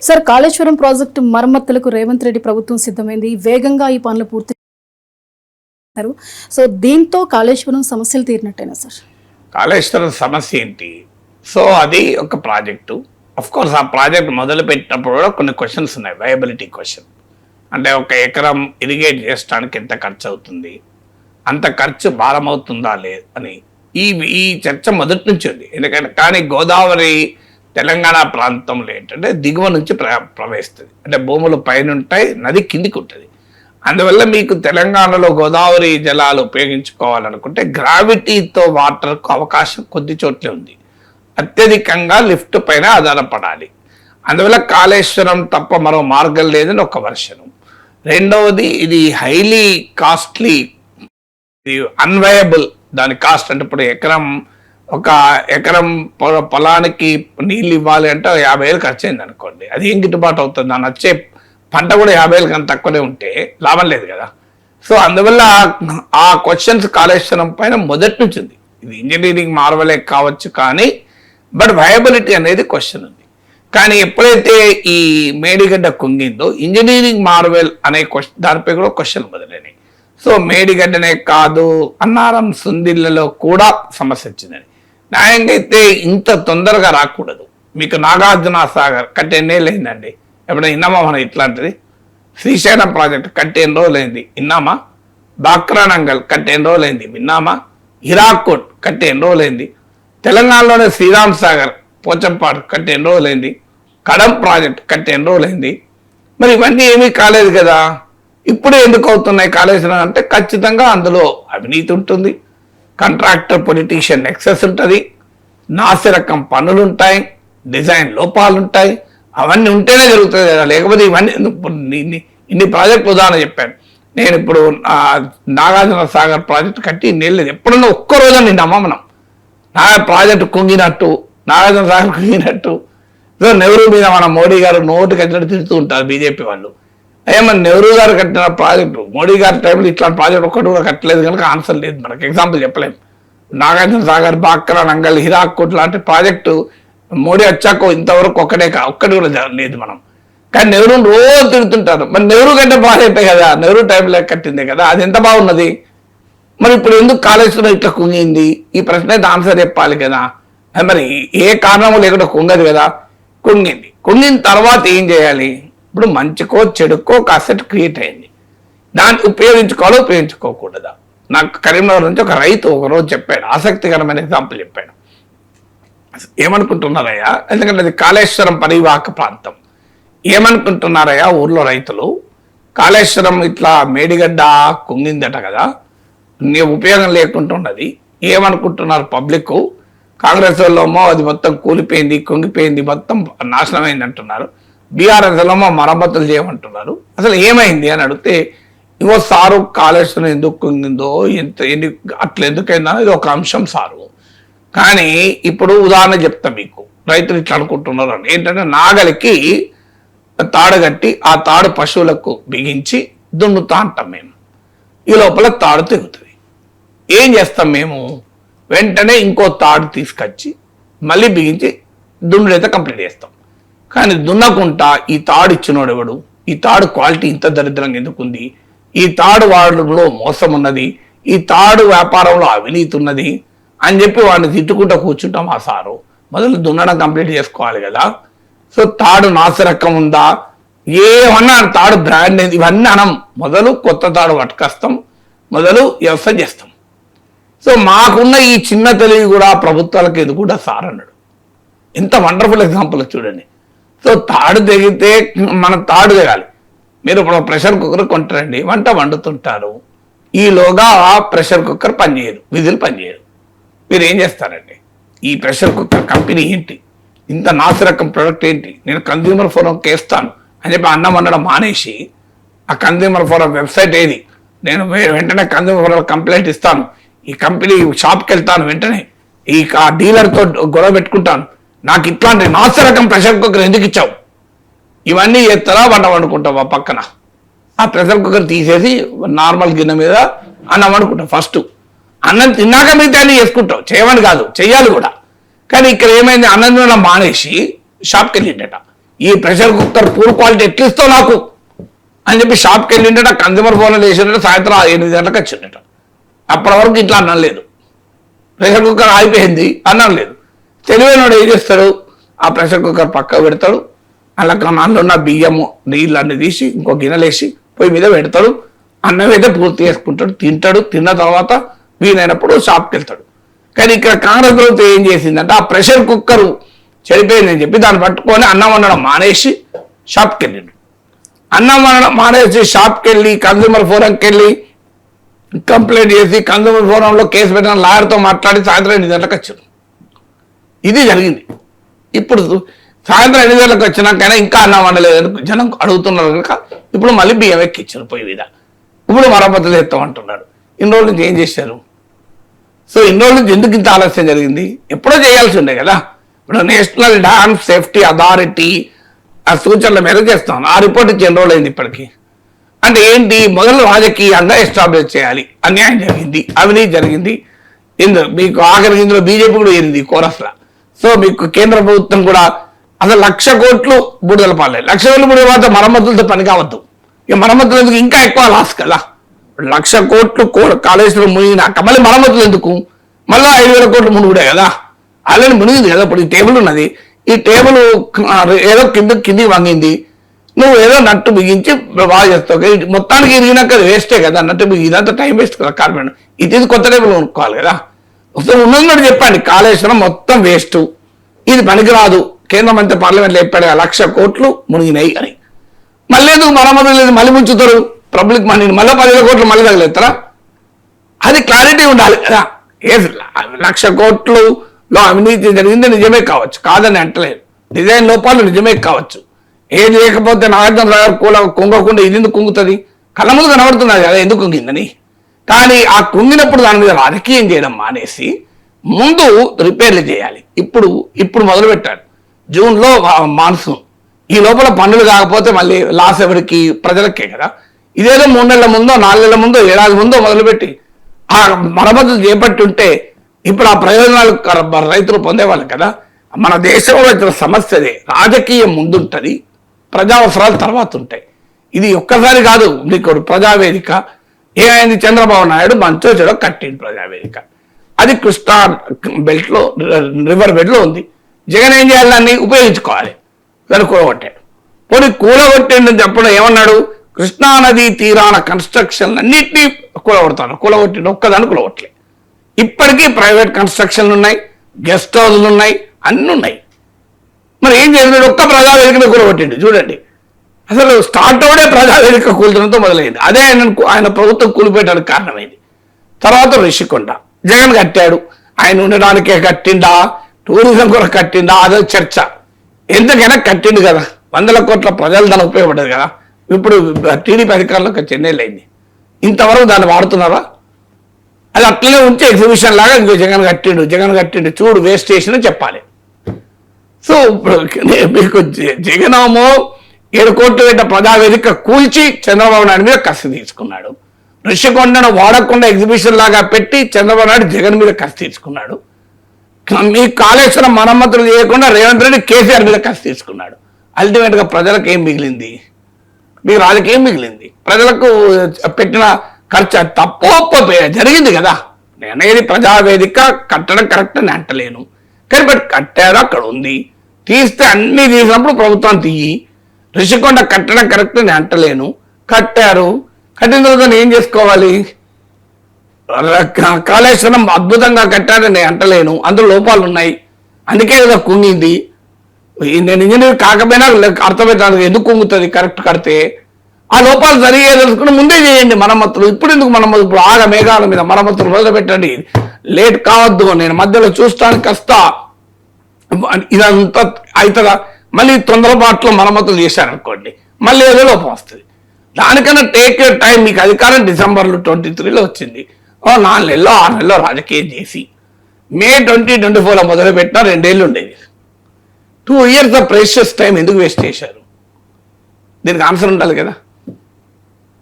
Sir, Kaleshwaram project మరమ్మతులకు Revanth Reddy ప్రభుత్వం సిద్ధమైంది. వేగంగా ఈ పనులు పూర్తి చేశారు. సో దీంతో కాళేశ్వరం సమస్యలు తీరినట్టేనా సార్? కాళేశ్వరం సమస్య ఏంటి? సో అది ఒక ప్రాజెక్టు. అఫ్ కోర్స్ ఆ ప్రాజెక్ట్ మొదలు పెట్టినప్పుడు కూడా కొన్ని క్వశ్చన్స్ ఉన్నాయి. వయబిలిటీ క్వశ్చన్ అంటే ఒక ఎకరం ఇరిగేట్ చేయడానికి ఎంత ఖర్చు అవుతుంది, అంత ఖర్చు భారమవుతుందా లేదు అని ఈ చర్చ మొదటి నుంచి ఉంది. ఎందుకంటే కానీ గోదావరి తెలంగాణ ప్రాంతంలో ఏంటంటే దిగువ నుంచి ప్రవహిస్తుంది. అంటే భూములు పైన ఉంటాయి, నది కిందికి ఉంటుంది. అందువల్ల మీకు తెలంగాణలో గోదావరి జలాలు ఉపయోగించుకోవాలనుకుంటే గ్రావిటీతో వాటర్కు అవకాశం కొద్ది చోట్లే ఉంది. అత్యధికంగా లిఫ్ట్ పైన ఆధారపడాలి. అందువల్ల కాళేశ్వరం తప్ప మరో మార్గం లేదని ఒక వర్షను. రెండవది ఇది హైలీ కాస్ట్లీ, అన్వయబుల్. దాని కాస్ట్ అంటే ఇప్పుడు ఒక ఎకరం పొలానికి నీళ్ళు ఇవ్వాలి అంటే 50,000 ఖర్చు అయింది అనుకోండి, అది ఏం గిట్టుబాటు అవుతుంది? దాని వచ్చే పంట కూడా 50,000 కన్నా తక్కువనే ఉంటే లాభం లేదు కదా. సో అందువల్ల ఆ క్వశ్చన్స్ కాళేశ్వరం పైన మొదటి నుంచి ఉంది. ఇది ఇంజనీరింగ్ మార్వలే కావచ్చు కానీ బట్ వయబిలిటీ అనేది క్వశ్చన్ ఉంది. కానీ ఎప్పుడైతే ఈ మేడిగడ్డ కుంగిందో ఇంజనీరింగ్ మార్వెల్ అనే క్వశ్చన్, దానిపై కూడా క్వశ్చన్ మొదలైనవి. సో మేడిగడ్డనే కాదు, అన్నారం సుందిళ్లలో కూడా సమస్య వచ్చిందని. న్యాయంగా అయితే ఇంత తొందరగా రాకూడదు. మీకు నాగార్జున సాగర్ కట్టి ఎన్నేళ్ళు అయిందండి? ఎప్పుడైనా విన్నామా మనం ఇట్లాంటిది? శ్రీశైలం ప్రాజెక్ట్ కట్టి ఎన్ని రోజులైంది విన్నామా? బాక్రానంగల్ కట్టి ఎన్ని రోజులైంది విన్నామా? హిరాకోట్ కట్టి ఎన్ని రోజులైంది? తెలంగాణలోనే శ్రీరామ్ సాగర్ పోచంపాడు కట్టి ఎన్ని రోజులైంది? కడం ప్రాజెక్ట్ కట్టి ఎన్ని రోజులైంది? మరి ఇవన్నీ ఏమీ కాలేదు కదా. ఇప్పుడు ఎందుకు అవుతున్నాయి కాళేశ్వరం అంటే ఖచ్చితంగా అందులో అవినీతి ఉంటుంది, కాంట్రాక్టర్ పొలిటీషియన్ ఎక్సెస్ ఉంటుంది, నాసిరకం పనులు ఉంటాయి, డిజైన్ లోపాలు ఉంటాయి. అవన్నీ ఉంటేనే జరుగుతుంది కదా, లేకపోతే ఇవన్నీ ఇన్ని ప్రాజెక్టులు ఉదాహరణ చెప్పాను. నేను ఇప్పుడు నాగార్జున సాగర్ ప్రాజెక్టు కట్టి నీళ్ళు ఎప్పుడన్నా ఒక్కరోజు నిన్నామా మనం ప్రాజెక్టు కుంగినట్టు, నాగార్జున సాగర్ కుంగినట్టు. సో నెహ్రూ మీద మన మోడీ గారు నోటు కట్టినట్టు తిడుతూ ఉంటారు బీజేపీ వాళ్ళు. ఏమన్నా నెహ్రూ గారు కట్టిన ప్రాజెక్టు, మోడీ గారి టైంలో ఇట్లాంటి ప్రాజెక్ట్ ఒక్కటి కూడా కట్టలేదు కనుక ఆన్సర్ లేదు మనకు. ఎగ్జాంపుల్ చెప్పలేము. నాగార్జున సాగర్, బాక్రా నంగల్, హిరాకోట్ లాంటి ప్రాజెక్టు మోడీ వచ్చాక ఇంతవరకు ఒక్కటి కూడా లేదు మనం. కానీ నెహ్రూని రోజు తిడుతుంటారు. మరి నెహ్రూ కంటే ప్రాజెక్టే కదా, నెహ్రూ టైంలో కట్టిందే కదా, అది ఎంత బాగున్నది. మరి ఇప్పుడు ఎందుకు కాళేశ్వరం ఇట్లా కుంగింది? ఈ ప్రశ్న అయితే ఆన్సర్ చెప్పాలి కదా. మరి ఏ కారణము లేకుండా కుంగదు కదా. కుంగిన తర్వాత ఏం చేయాలి? ఇప్పుడు మంచికో చెడుకో కాసెట్ క్రియేట్ అయింది, దాన్ని ఉపయోగించుకోవాలో ఉపయోగించుకోకూడదా? నాకు కరీంనగర్ నుంచి ఒక రైతు ఒకరోజు చెప్పాడు, ఆసక్తికరమైన ఎగ్జాంపుల్ చెప్పాడు. ఏమనుకుంటున్నారయ్యా, ఎందుకంటే అది కాళేశ్వరం పరివాహక ప్రాంతం. ఏమనుకుంటున్నారయ్యా ఊర్లో రైతులు, కాళేశ్వరం ఇట్లా మేడిగడ్డ కుంగిందట కదా, నీ ఉపయోగం లేకుంటున్నది. ఏమనుకుంటున్నారు పబ్లిక్? కాంగ్రెస్ వాళ్ళేమో అది మొత్తం కూలిపోయింది, కుంగిపోయింది, మొత్తం నాశనమైంది అంటున్నారు. బీఆర్ఎస్ వాళ్ళేమో మరమ్మతులు చేయమంటున్నారు. అసలు ఏమైంది అని అడిగితే, ఇగో సారు కాళేశ్వరం ఎందుకు కుంగిందో అట్లా ఎందుకైందో ఇది ఒక అంశం సారు. కానీ ఇప్పుడు ఉదాహరణ చెప్తా మీకు, రైతులు ఇట్లా అనుకుంటున్నారు అని. ఏంటంటే నాగలికి తాడు కట్టి ఆ తాడు పశువులకు బిగించి దున్నుతా అంటాం మేము. ఈ లోపల తాడు తెగుతుంది. ఏం చేస్తాం మేము? వెంటనే ఇంకో తాడు తీసుకొచ్చి మళ్ళీ బిగించి దున్నుడైతే కంప్లీట్ చేస్తాం. కానీ దున్నకుంటా ఈ తాడు ఇచ్చినోడు ఎవడు? ఈ తాడు క్వాలిటీ ఇంత దరిద్రంగా ఎందుకుంది? ఈ తాడు వాడడంలో మోసం ఉన్నది, ఈ తాడు వ్యాపారంలో అవినీతి ఉన్నది అని చెప్పి వాడిని తిట్టుకుంటూ కూర్చుంటాం. ఆ సారు మొదలు దున్నడం కంప్లీట్ చేసుకోవాలి కదా. సో తాడు నాసిరకం ఉందా, ఏమన్నా తాడు బ్రాండ్ ఏంది, ఇవన్నీ అనం. మొదలు కొత్త తాడు పట్టుకొస్తాం, మొదలు వ్యవసాయం చేస్తాం. సో మాకున్న ఈ చిన్న తెలివి కూడా ప్రభుత్వాలకు ఇది కూడా సార్ అన్నాడు. ఎంత వండర్ఫుల్ ఎగ్జాంపుల్ చూడండి. సో తాడు తెగితే మన తాడు తెగాలి. మీరు ఇప్పుడు ప్రెషర్ కుక్కర్ కొంటారండి, వంట వండుతుంటారు, ఈలోగా ప్రెషర్ కుక్కర్ పనిచేయదు, విధులు పనిచేయదు. మీరు ఏం చేస్తారండి? ఈ ప్రెషర్ కుక్కర్ కంపెనీ ఏంటి, ఇంత నాసిరకం ప్రొడక్ట్ ఏంటి, నేను కన్జ్యూమర్ ఫోరంకి వేస్తాను అని చెప్పి అన్నం వండడం మానేసి ఆ కన్జ్యూమర్ ఫోరం వెబ్సైట్ ఏది, నేను వెంటనే కన్జ్యూమర్ ఫోరం కంప్లైంట్ ఇస్తాను, ఈ కంపెనీ షాప్కి వెళ్తాను, వెంటనే ఈ డీలర్తో గొడవ పెట్టుకుంటాను, నాకు ఇట్లాంటి నాసిరకం ప్రెషర్ కుక్కర్ ఎందుకు ఇచ్చావు, ఇవన్నీ చేస్తారా? వంట వండుకుంటావా పక్కన? ఆ ప్రెషర్ కుక్కర్ తీసేసి నార్మల్ గిన్నె మీద అన్నం వండుకుంటావు. ఫస్ట్ అన్నం తిన్నాక మిగతా అన్ని చేసుకుంటావు, చేయమని కాదు, చెయ్యాలి కూడా. కానీ ఇక్కడ ఏమైంది, అన్నం తినడం మానేసి షాప్కి వెళ్ళిండట. ఈ ప్రెషర్ కుక్కర్ పూర్ క్వాలిటీ ఎట్లా ఇస్తావు నాకు అని చెప్పి షాప్కి వెళ్ళిండట, కన్జ్యూమర్ ఫోన్లో వేసిండట, సాయంత్రం 8 గంటలకు వచ్చిండట. అప్పటి వరకు ఇట్లా అన్నం లేదు, ప్రెషర్ కుక్కర్ ఆగిపోయింది, అన్నం లేదు. తెలివైనడు ఏం చేస్తాడు, ఆ ప్రెషర్ కుక్కర్ పక్క పెడతాడు, అలా అందులో ఉన్న బియ్యము నీళ్ళు అన్ని తీసి ఇంకో గిన్నెలేసి పొయ్యి మీద పెడతాడు, అన్నం అయితే పూర్తి చేసుకుంటాడు, తింటాడు. తిన్న తర్వాత వీలైనప్పుడు షాప్కి వెళ్తాడు. కానీ ఇక్కడ కాంగ్రెస్ ప్రభుత్వం ఏం చేసిందంటే ఆ ప్రెషర్ కుక్కర్ చెడిపోయిందని చెప్పి దాన్ని పట్టుకొని అన్నం వండడం మానేసి షాప్కి వెళ్ళిండు. అన్నం వండడం మానేసి షాప్కి వెళ్ళి కన్జ్యూమర్ ఫోరంకి వెళ్ళి కంప్లైంట్ చేసి కన్జ్యూమర్ ఫోరంలో కేసు పెట్టిన లాయర్తో మాట్లాడి సాయంత్రం 8 గంటలకు వచ్చారు. ఇది జరిగింది. ఇప్పుడు సాయంత్రం 8 గంటలకు వచ్చినాకైనా ఇంకా అన్నం వండలేదని జనం అడుగుతున్నారు కనుక ఇప్పుడు మళ్ళీ బియ్యం ఎక్కిచ్చారు పొయ్యి మీద. ఇప్పుడు మరమ్మతులు చేస్తామంటున్నాడు. ఇన్ని రోజుల నుంచి ఏం చేశారు? సో ఇన్ని రోజుల నుంచి ఎందుకు ఇంత ఆలస్యం జరిగింది? ఎప్పుడో చేయాల్సి ఉండే కదా. ఇప్పుడు నేషనల్ డ్యామ్ సేఫ్టీ అథారిటీ ఆ సూచనల మేరకు చేస్తాం. ఆ రిపోర్ట్ ఇచ్చి ఎన్ని రోజులు అయింది ఇప్పటికీ? అంటే ఏంటి, మొదలు రాజకీయంగా ఎస్టాబ్లిష్ చేయాలి. అన్యాయం జరిగింది, అవినీతి జరిగింది. మీకు ఆఖరికి ఇందులో బీజేపీ కూడా ఏరింది కోరస్లా. సో మీకు కేంద్ర ప్రభుత్వం కూడా అసలు 1,00,000 కోట్లు బూడిదల పాలే. 1,00,000 కోట్లు బూడిద పాలతో మరమ్మతులతో పని కావద్దు. ఇక మరమ్మతులు ఎందుకు, ఇంకా ఎక్కువ లాస్ కదా. 1,00,000 కోట్లు కాళేశ్వరం మునిగినాక మళ్ళీ మరమ్మతులు ఎందుకు? మళ్ళీ 5,000 కోట్లు మునుగుడే కదా. ఆల్రెడీ మునిగింది కదా. ఇప్పుడు ఈ టేబుల్ ఉన్నది, ఈ టేబుల్ ఏదో కిందికి వంగింది, నువ్వు ఏదో నట్టు బిగించి బాగా చేస్తావు. మొత్తానికి ఇరిగినాక అది వేస్టే కదా, నట్టు బిగి ఇదంతా టైం వేస్ట్ కదా. కార్పెంట్ ఇది కొత్త టేబుల్ కొనుక్కోవాలి కదా. ఒకసారి ఉన్నది చెప్పండి, కాళేశ్వరం మొత్తం వేస్ట్, ఇది పనికిరాదు. కేంద్ర మంత్రి పార్లమెంట్లో చెప్పాడు 1,00,000 కోట్లు మునిగినాయి అని. మళ్ళీ ఎందుకు మరమ్మతులు లేదు, మళ్ళీ ముంచుతారు పబ్లిక్ మనీని, మళ్ళీ 10,000 కోట్లు మళ్ళీ తగలేస్తారా? అది క్లారిటీ ఉండాలి కదా. 1,00,000 కోట్లులో అవినీతి జరిగింది నిజమే కావచ్చు, కాదని అంటలేదు. డిజైన్ లోపాలు నిజమే కావచ్చు. ఏది లేకపోతే నాగార్జున గారు కుంగకుండా ఇది ఎందుకు కుంగుతుంది? కళ్ళ ముందు కనబడుతున్నది కదా ఎందుకు కుంగిందని. కానీ ఆ కుంగినప్పుడు దాని మీద రాజకీయం చేయడం మానేసి ముందు రిపేర్లు చేయాలి. ఇప్పుడు మొదలు పెట్టాడు. జూన్లో మాన్సూన్, ఈ లోపల పన్నులు కాకపోతే మళ్ళీ లాస్ ఎవరికి? ప్రజలకే కదా. ఇదేదో 3 నెలల ముందో 4 నెలల ముందో ఏడాది ముందో మొదలుపెట్టి ఆ మరమ్మతులు చేపట్టి ఉంటే ఇప్పుడు ఆ ప్రయోజనాలు రైతులు పొందేవాళ్ళు కదా. మన దేశంలో వచ్చిన సమస్యదే, రాజకీయం ముందుంటుంది, ప్రజా అవసరాలు తర్వాత ఉంటాయి. ఇది ఒక్కసారి కాదు. మీకు ప్రజావేదిక ఏమైంది, చంద్రబాబు నాయుడు మంచో చెడో కట్టింది ప్రజావేదిక. అది కృష్ణా బెల్ట్లో రివర్ బెడ్లో ఉంది. జగన్ ఏం చేయాలి, దాన్ని ఉపయోగించుకోవాలి. దాన్ని కూలగొట్టాడు. పోనీ కూలగొట్టిందని చెప్పడం ఏమన్నాడు, కృష్ణా నదీ తీరాన కన్స్ట్రక్షన్ అన్నింటినీ కూలగొడతాను. కూలగొట్టిండు, ఒక్కదాన్ని కూలగొట్టలే. ఇప్పటికీ ప్రైవేట్ కన్స్ట్రక్షన్లు ఉన్నాయి, గెస్ట్ హౌస్లు ఉన్నాయి, అన్నీ ఉన్నాయి. మరి ఏం చేసినాడు, ఒక్క ప్రజావేదికను కూలగొట్టిండు. చూడండి, అసలు స్టార్ట్ అవడే ప్రజావేదిక కూల్చడంతో మొదలైంది. అదే ఆయన ప్రభుత్వం కూలిపోయడానికి కారణమైంది. తర్వాత రిషికొండ జగన్ కట్టాడు. ఆయన ఉండడానికే కట్టిండా, టూరిజం కూడా కట్టిండా, అదే చర్చ. ఎందుకైనా కట్టిండు కదా, 100 కోట్ల ప్రజలు దానికి ఉపయోగపడ్డది కదా. ఇప్పుడు టీడీపీ అధికారంలోకి చెన్నైలో అయింది. ఇంతవరకు దాన్ని వాడుతున్నారా? అది అట్లనే ఉంటే ఎగ్జిబిషన్ లాగా ఇంకో జగన్ కట్టిండు చూడు వేస్ట్ చేసిన చెప్పాలి. సో మీకు జగనేమో 7 కోట్లు పెట్ట ప్రజావేదిక కూల్చి చంద్రబాబు నాయుడు మీద కసి తీసుకున్నాడు. ఋషికొండను వాడకుండా ఎగ్జిబిషన్ లాగా పెట్టి చంద్రబాబు నాయుడు జగన్ మీద కసి తీసుకున్నాడు. మీ కాళేశ్వరం మరమ్మతులు చేయకుండా రేవంత్ రెడ్డి కేసీఆర్ మీద కసి తీసుకున్నాడు. అల్టిమేట్గా ప్రజలకు ఏం మిగిలింది? మీకు రాజకీయం మిగిలింది. ప్రజలకు పెట్టిన ఖర్చు తప్పో జరిగింది కదా. నేనేది ప్రజావేదిక కట్టడం కరెక్ట్ అని అంటలేను, కానీ బట్ కట్టారు, అక్కడ ఉంది. తీస్తే అన్నీ తీసినప్పుడు ప్రభుత్వం తీయి. ఋషికొండ కట్టడం కరెక్ట్ అని అంటలేను, కట్టారు. కట్టిన తర్వాత ఏం చేసుకోవాలి? కాళేశ్వరం అద్భుతంగా కట్టారని నేను అంటలేను, అందులో లోపాలు ఉన్నాయి, అందుకే కదా కుంగింది. నేను ఇంజనీర్ కాకపోయినా అర్థమవుతుంది ఎందుకు కుంగుతుంది. కరెక్ట్ కడితే ఆ లోపాలు జరిగే తెలుసుకుని ముందే చేయండి మరమ్మతులు. ఇప్పుడు ఎందుకు మరమ్మతులు? ఇప్పుడు ఆగ మేఘాల మీద మరమ్మతులు మొదలు పెట్టండి, లేట్ కావద్దు. నేను మధ్యలో చూస్తానికి వస్తా, ఇదంతా అవుతుందా? మళ్ళీ తొందరపాట్లో మరమ్మతులు చేశారనుకోండి, మళ్ళీ ఏదో లోపం వస్తుంది. దానికన్నా టేక్ యూర్ టైం. మీకు అధికారం డిసెంబర్లో 23లో వచ్చింది. 4 నెలలో 6 నెలలో రాజకీయం చేసి మే 2024లో మొదలు పెట్టినా 2 ఏళ్ళు ఉండేది. 2 years ఆఫ్ ప్రెషియస్ టైం ఎందుకు వేస్ట్ చేశారు? దీనికి ఆన్సర్ ఉండాలి కదా.